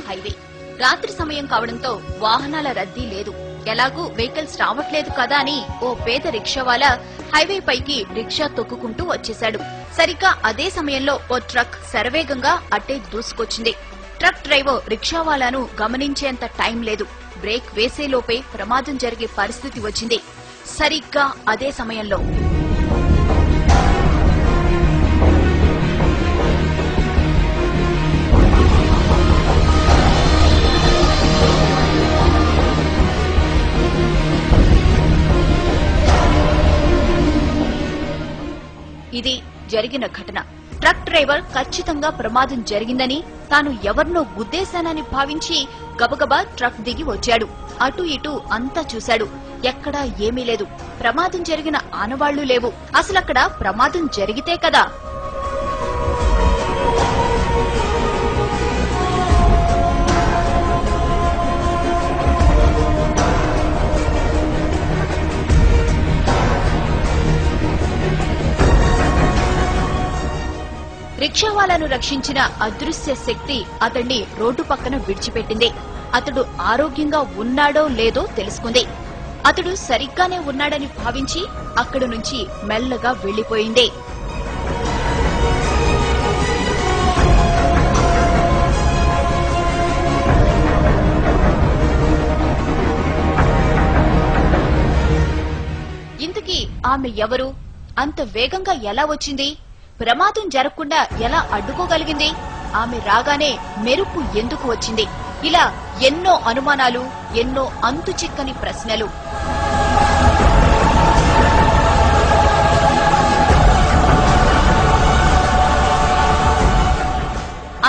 Highway. రాత్రి సమయం కావడంతో వాహనాల రద్దీ లేదు. ఎలాగూ వెహికల్స్ రావట్లేదు కదా అని ఓ పేద రిక్షావాలా హైవే పైకి రిక్షా తొక్కుకుంటూ వచ్చేశాడు. సరిగ్గా అదే సమయంలో ఓ ట్రక్ శరవేగంగా అట్టే దూసుకొచ్చింది. ట్రక్ డ్రైవర్ రిక్షావాలాను గమనించేంత టైం లేదు. బ్రేక్ వేసేలోపే ప్రమాదం జరిగే పరిస్థితి వచ్చింది. సరిగ్గా అదే సమయంలో ఇది జరిగిన ఘటన. ట్రక్ డ్రైవర్ ఖచ్చితంగా ప్రమాదం జరిగిందని, తాను ఎవరినో గుద్దేశానని భావించి గబగబా ట్రక్ దిగి వచ్చాడు. అటు ఇటు అంతా చూశాడు. ఎక్కడా ఏమీ లేదు. ప్రమాదం జరిగిన ఆనవాళ్లు లేవు. అసలక్కడ ప్రమాదం జరిగితే కదా. రిక్షావాలాను రక్షించిన అదృశ్య శక్తి అతన్ని రోడ్డు పక్కన విడిచిపెట్టింది. అతడు ఆరోగ్యంగా ఉన్నాడో లేదో తెలుసుకుంది. అతడు సరిగ్గానే ఉన్నాడని భావించి అక్కడి నుంచి మెల్లగా వెళ్లిపోయింది. ఇంతకీ ఆమె ఎవరు? అంత వేగంగా ఎలా వచ్చింది? ప్రమాదం జరగకుండా ఎలా అడ్డుకోగలిగింది? ఆమె రాగానే మెరుపు ఎందుకు వచ్చింది? ఇలా ఎన్నో అనుమానాలు, ఎన్నో అంతు చిక్కని ప్రశ్నలు.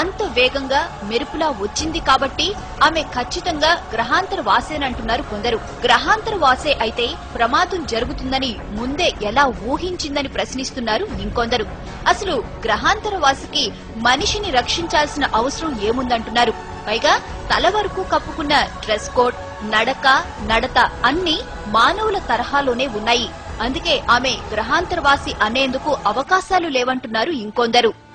అంత వేగంగా మెరుపులా వచ్చింది కాబట్టి ఆమె ఖచ్చితంగా గ్రహాంతర వాసేనంటున్నారు కొందరు. గ్రహాంతర వాసే అయితే ప్రమాదం జరుగుతుందని ముందే ఎలా ఊహించిందని ప్రశ్నిస్తున్నారు ఇంకొందరు. అసలు గ్రహాంతర వాసికి మనిషిని రక్షించాల్సిన అవసరం ఏముందంటున్నారు. పైగా తల వరకు కప్పుకున్న డ్రెస్ కోడ్, నడక, నడత అన్ని మానవుల తరహాలోనే ఉన్నాయి. అందుకే ఆమె గ్రహాంతరవాసి అనేందుకు అవకాశాలు లేవంటున్నారు ఇంకొందరు.